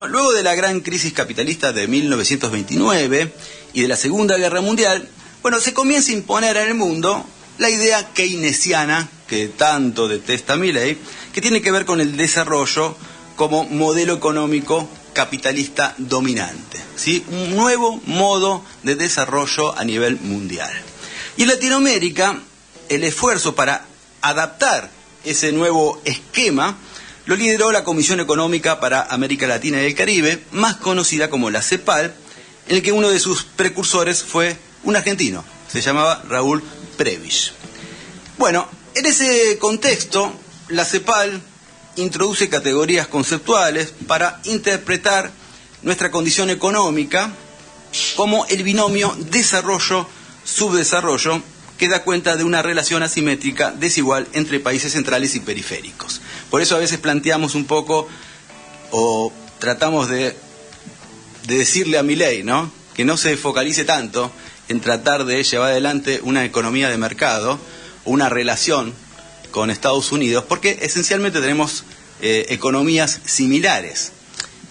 Luego de la gran crisis capitalista de 1929 y de la Segunda Guerra Mundial, bueno, se comienza a imponer en el mundo la idea keynesiana, que tanto detesta Milei, que tiene que ver con el desarrollo como modelo económico capitalista dominante, ¿sí? Un nuevo modo de desarrollo a nivel mundial. Y en Latinoamérica, el esfuerzo para adaptar ese nuevo esquema lo lideró la Comisión Económica para América Latina y el Caribe, más conocida como la CEPAL, en el que uno de sus precursores fue un argentino, se llamaba Raúl Prebisch. Bueno, en ese contexto, la CEPAL introduce categorías conceptuales para interpretar nuestra condición económica como el binomio desarrollo-subdesarrollo, que da cuenta de una relación asimétrica desigual entre países centrales y periféricos. Por eso a veces planteamos un poco, o tratamos de decirle a Milei, ¿no?, que no se focalice tanto en tratar de llevar adelante una economía de mercado, una relación con Estados Unidos, porque esencialmente tenemos economías similares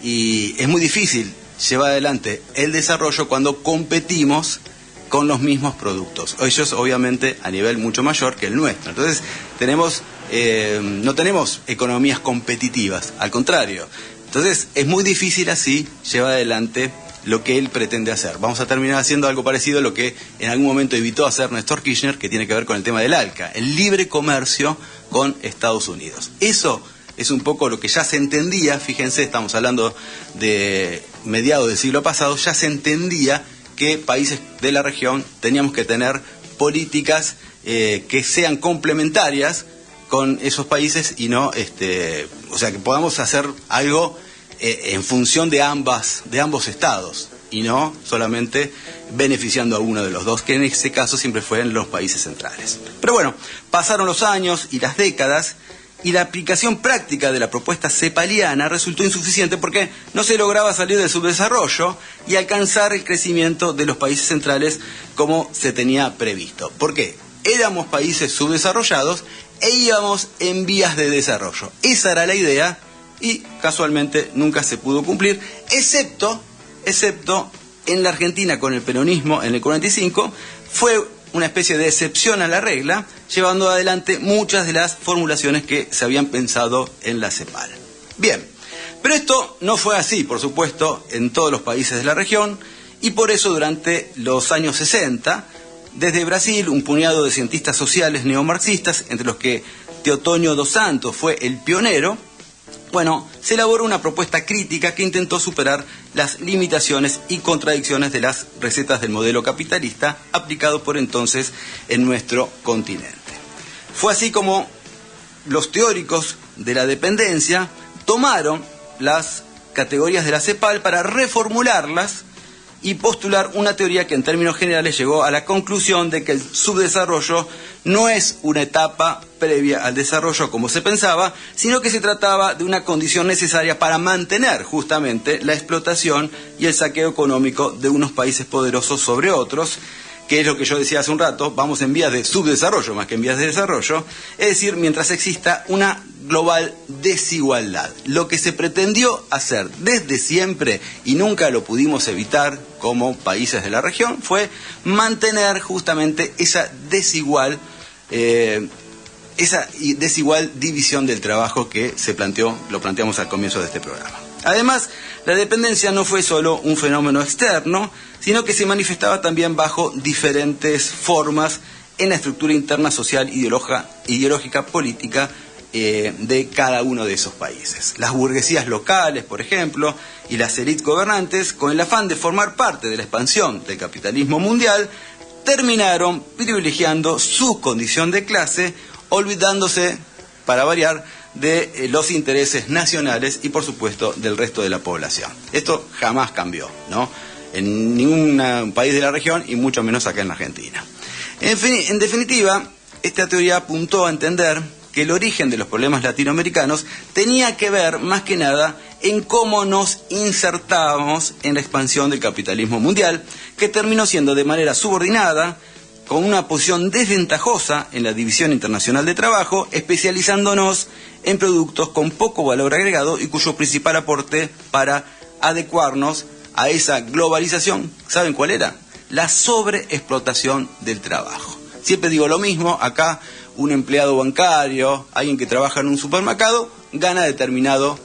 y es muy difícil llevar adelante el desarrollo cuando competimos con los mismos productos. Ellos obviamente a nivel mucho mayor que el nuestro. Entonces no tenemos economías competitivas, al contrario. Entonces es muy difícil así llevar adelante lo que él pretende hacer. Vamos a terminar haciendo algo parecido a lo que en algún momento evitó hacer Néstor Kirchner, que tiene que ver con el tema del ALCA, el libre comercio con Estados Unidos. Eso es un poco lo que ya se entendía, fíjense, estamos hablando de mediados del siglo pasado, ya se entendía que países de la región teníamos que tener políticas que sean complementarias con esos países y no, o sea, que podamos hacer algo en función de ambos estados y no solamente beneficiando a uno de los dos, que en ese caso siempre fueron los países centrales. Pero bueno, pasaron los años y las décadas y la aplicación práctica de la propuesta cepaliana resultó insuficiente porque no se lograba salir del subdesarrollo y alcanzar el crecimiento de los países centrales como se tenía previsto. ¿Por qué? Éramos países subdesarrollados e íbamos en vías de desarrollo. Esa era la idea y casualmente nunca se pudo cumplir, excepto en la Argentina con el peronismo en el 45, fue una especie de excepción a la regla, llevando adelante muchas de las formulaciones que se habían pensado en la CEPAL. Bien, pero esto no fue así, por supuesto, en todos los países de la región, y por eso durante los años 60, desde Brasil, un puñado de cientistas sociales neomarxistas, entre los que Teotonio dos Santos fue el pionero, bueno, se elaboró una propuesta crítica que intentó superar las limitaciones y contradicciones de las recetas del modelo capitalista aplicado por entonces en nuestro continente. Fue así como los teóricos de la dependencia tomaron las categorías de la CEPAL para reformularlas y postular una teoría que en términos generales llegó a la conclusión de que el subdesarrollo no es una etapa previa al desarrollo como se pensaba, sino que se trataba de una condición necesaria para mantener justamente la explotación y el saqueo económico de unos países poderosos sobre otros, que es lo que yo decía hace un rato, vamos en vías de subdesarrollo más que en vías de desarrollo, es decir, mientras exista una global desigualdad. Lo que se pretendió hacer desde siempre, y nunca lo pudimos evitar como países de la región, fue mantener justamente esa desigual división del trabajo que lo planteamos al comienzo de este programa. Además, la dependencia no fue solo un fenómeno externo, sino que se manifestaba también bajo diferentes formas en la estructura interna social, ideológica, política de cada uno de esos países. Las burguesías locales, por ejemplo, y las élites gobernantes, con el afán de formar parte de la expansión del capitalismo mundial, terminaron privilegiando su condición de clase, olvidándose, para variar, de los intereses nacionales y, por supuesto, del resto de la población. Esto jamás cambió, ¿no?, en ningún país de la región y mucho menos acá en la Argentina. En definitiva, esta teoría apuntó a entender que el origen de los problemas latinoamericanos tenía que ver más que nada en cómo nos insertábamos en la expansión del capitalismo mundial, que terminó siendo de manera subordinada, con una posición desventajosa en la división internacional de trabajo, especializándonos en productos con poco valor agregado y cuyo principal aporte para adecuarnos a esa globalización. ¿Saben cuál era? La sobreexplotación del trabajo. Siempre digo lo mismo, acá un empleado bancario, alguien que trabaja en un supermercado, gana determinado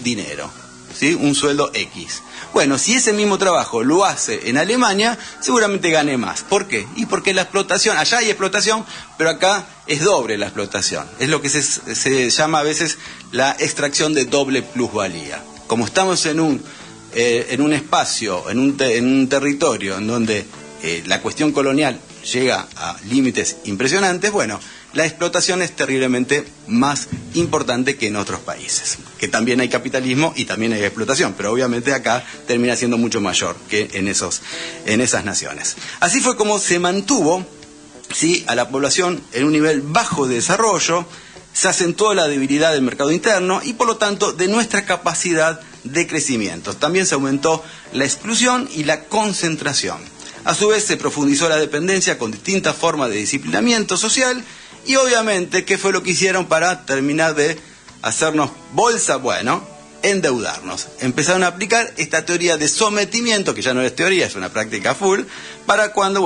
dinero, ¿sí? Un sueldo X. Bueno, si ese mismo trabajo lo hace en Alemania, seguramente gane más. ¿Por qué? Y porque la explotación, allá hay explotación, pero acá es doble la explotación. Es lo que se llama a veces la extracción de doble plusvalía. Como estamos en un espacio, en un territorio en donde la cuestión colonial llega a límites impresionantes, bueno, la explotación es terriblemente más importante que en otros países, que también hay capitalismo y también hay explotación, pero obviamente acá termina siendo mucho mayor que en esas naciones. Así fue como se mantuvo, ¿sí?, a la población en un nivel bajo de desarrollo, se acentuó la debilidad del mercado interno y por lo tanto de nuestra capacidad de crecimiento. También se aumentó la exclusión y la concentración. A su vez se profundizó la dependencia con distintas formas de disciplinamiento social. Y obviamente, ¿qué fue lo que hicieron para terminar de hacernos bolsa? Bueno, endeudarnos. Empezaron a aplicar esta teoría de sometimiento, que ya no es teoría, es una práctica full, para cuando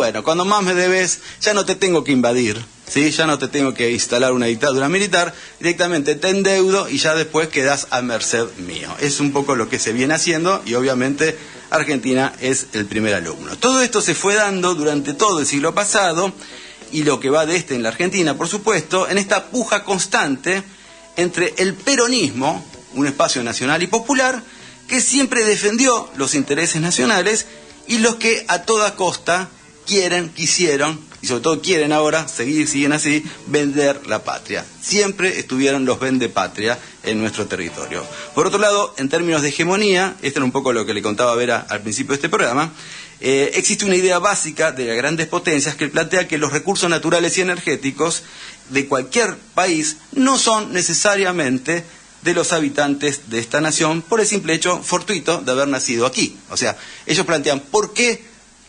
más me debes, ya no te tengo que invadir, ¿sí? Ya no te tengo que instalar una dictadura militar, directamente te endeudo y ya después quedas a merced mío. Es un poco lo que se viene haciendo y obviamente Argentina es el primer alumno. Todo esto se fue dando durante todo el siglo pasado, y lo que va de en la Argentina, por supuesto, en esta puja constante entre el peronismo, un espacio nacional y popular, que siempre defendió los intereses nacionales, y los que a toda costa quisieron, y sobre todo quieren ahora, siguen así, vender la patria. Siempre estuvieron los vendepatria en nuestro territorio. Por otro lado, en términos de hegemonía, esto era un poco lo que le contaba Vera al principio de este programa, existe una idea básica de las grandes potencias que plantea que los recursos naturales y energéticos de cualquier país no son necesariamente de los habitantes de esta nación por el simple hecho fortuito de haber nacido aquí. O sea, ellos plantean, ¿por qué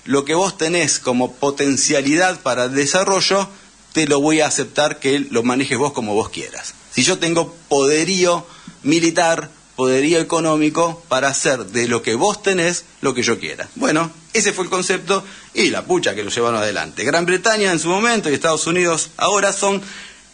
lo que vos tenés como potencialidad para el desarrollo te lo voy a aceptar que lo manejes vos como vos quieras? Si yo tengo poderío militar, poderío económico para hacer de lo que vos tenés lo que yo quiera. Bueno, ese fue el concepto y la pucha que lo llevaron adelante. Gran Bretaña en su momento y Estados Unidos ahora son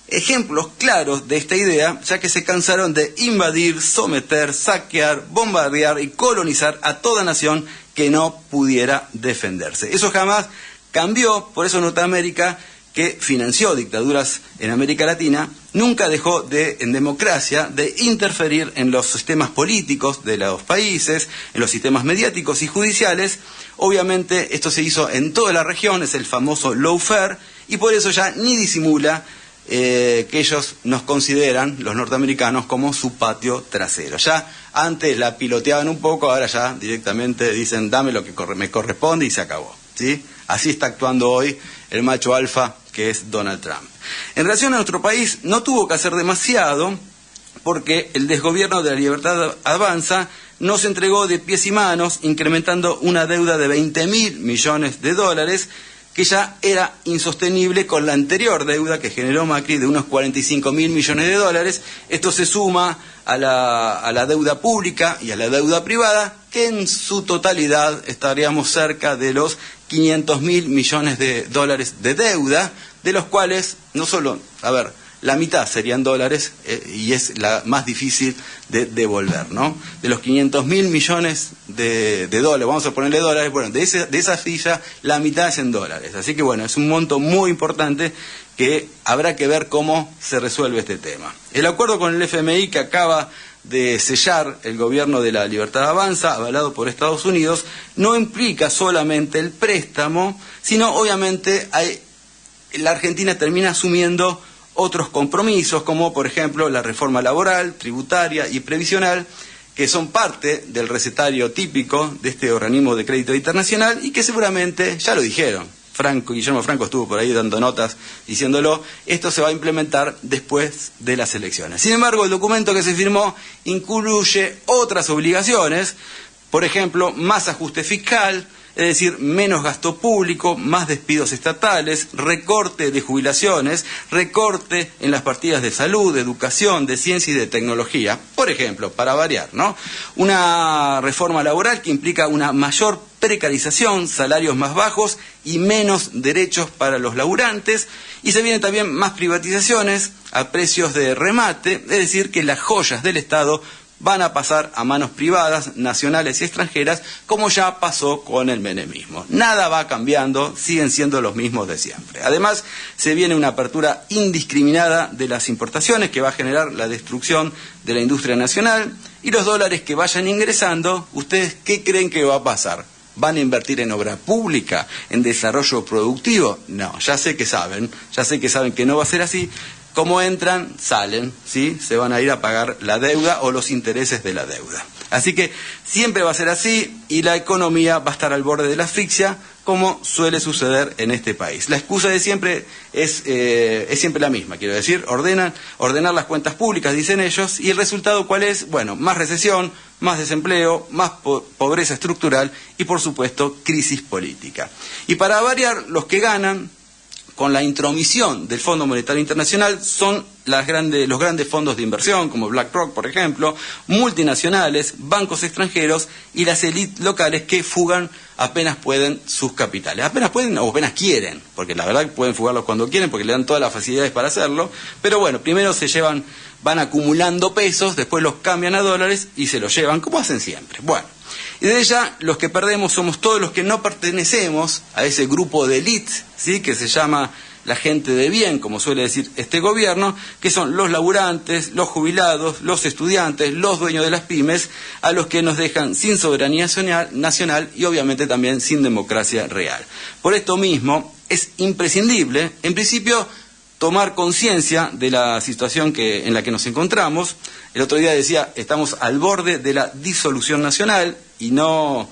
ejemplos claros de esta idea, ya que se cansaron de invadir, someter, saquear, bombardear y colonizar a toda nación que no pudiera defenderse. Eso jamás cambió, por eso Norteamérica, que financió dictaduras en América Latina, nunca dejó en democracia de interferir en los sistemas políticos de los países, en los sistemas mediáticos y judiciales. Obviamente esto se hizo en toda la región, es el famoso lawfare, y por eso ya ni disimula que ellos nos consideran, los norteamericanos, como su patio trasero. Ya antes la piloteaban un poco, ahora ya directamente dicen dame lo que me corresponde y se acabó, ¿sí? Así está actuando hoy el macho alfa que es Donald Trump. En relación a nuestro país, no tuvo que hacer demasiado porque el desgobierno de La Libertad Avanza nos entregó de pies y manos, incrementando una deuda de 20.000 millones de dólares, que ya era insostenible con la anterior deuda que generó Macri de unos 45.000 millones de dólares. Esto se suma a la deuda pública y a la deuda privada, que en su totalidad estaríamos cerca de los 500.000 millones de dólares de deuda, de los cuales no solo, la mitad serían dólares y es la más difícil de devolver, ¿no? De los 500.000 millones de dólares, vamos a ponerle dólares, bueno, de esa silla la mitad es en dólares. Así que bueno, es un monto muy importante que habrá que ver cómo se resuelve este tema. El acuerdo con el FMI que acaba de sellar el gobierno de La Libertad Avanza, avalado por Estados Unidos, no implica solamente el préstamo, sino obviamente la Argentina termina asumiendo otros compromisos, como por ejemplo la reforma laboral, tributaria y previsional, que son parte del recetario típico de este organismo de crédito internacional y que seguramente, ya lo dijeron, Guillermo Franco estuvo por ahí dando notas diciéndolo, esto se va a implementar después de las elecciones. Sin embargo, el documento que se firmó incluye otras obligaciones, por ejemplo, más ajuste fiscal, es decir, menos gasto público, más despidos estatales, recorte de jubilaciones, recorte en las partidas de salud, de educación, de ciencia y de tecnología. Por ejemplo, para variar, ¿no? Una reforma laboral que implica una mayor precarización, salarios más bajos y menos derechos para los laburantes, y se vienen también más privatizaciones a precios de remate, es decir, que las joyas del Estado van a pasar a manos privadas, nacionales y extranjeras, como ya pasó con el menemismo. Nada va cambiando, siguen siendo los mismos de siempre. Además, se viene una apertura indiscriminada de las importaciones que va a generar la destrucción de la industria nacional, y los dólares que vayan ingresando, ¿ustedes qué creen que va a pasar? ¿Van a invertir en obra pública, en desarrollo productivo? No, ya sé que saben que no va a ser así. Como entran, salen, ¿sí? Se van a ir a pagar la deuda o los intereses de la deuda. Así que siempre va a ser así, y la economía va a estar al borde de la asfixia, como suele suceder en este país. La excusa de siempre es siempre la misma, quiero decir, ordenar las cuentas públicas, dicen ellos, y el resultado ¿cuál es? Bueno, más recesión, más desempleo, más pobreza estructural y, por supuesto, crisis política. Y para variar, los que ganan con la intromisión del Fondo Monetario Internacional son los grandes fondos de inversión, como BlackRock, por ejemplo, multinacionales, bancos extranjeros y las élites locales que fugan apenas pueden sus capitales. Apenas pueden o apenas quieren, porque la verdad que pueden fugarlos cuando quieren, porque le dan todas las facilidades para hacerlo, pero bueno, primero van acumulando pesos, después los cambian a dólares y se los llevan, como hacen siempre. Bueno, y desde ya los que perdemos somos todos los que no pertenecemos a ese grupo de élite, ¿sí? Que se llama la gente de bien, como suele decir este gobierno, que son los laburantes, los jubilados, los estudiantes, los dueños de las pymes, a los que nos dejan sin soberanía nacional y obviamente también sin democracia real. Por esto mismo es imprescindible, en principio, tomar conciencia de la situación en la que nos encontramos. El otro día decía, estamos al borde de la disolución nacional, y no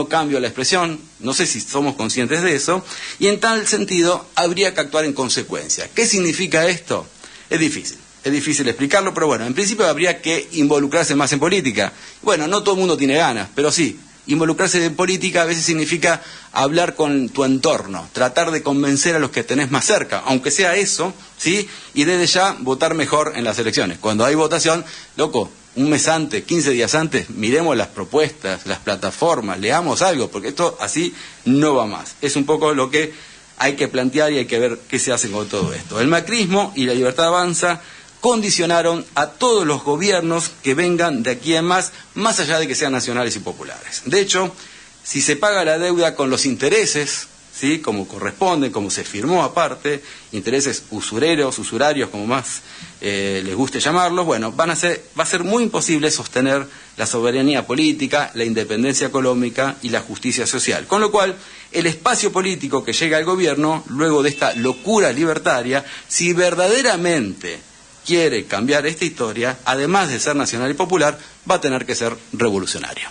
cambio la expresión, no sé si somos conscientes de eso, y en tal sentido habría que actuar en consecuencia. ¿Qué significa esto? Es difícil explicarlo, pero bueno, en principio habría que involucrarse más en política. Bueno, no todo el mundo tiene ganas, pero sí, involucrarse en política a veces significa hablar con tu entorno, tratar de convencer a los que tenés más cerca, aunque sea eso, ¿sí? Y desde ya votar mejor en las elecciones. Cuando hay votación, loco, un mes antes, 15 días antes, miremos las propuestas, las plataformas, leamos algo, porque esto así no va más. Es un poco lo que hay que plantear y hay que ver qué se hace con todo esto. El macrismo y la Libertad Avanza condicionaron a todos los gobiernos que vengan de aquí en más allá de que sean nacionales y populares. De hecho, si se paga la deuda con los intereses, ¿sí? Como corresponde, como se firmó aparte, intereses usurarios, como más les guste llamarlos, bueno, va a ser muy imposible sostener la soberanía política, la independencia económica y la justicia social. Con lo cual, el espacio político que llega al gobierno, luego de esta locura libertaria, si verdaderamente quiere cambiar esta historia, además de ser nacional y popular, va a tener que ser revolucionario.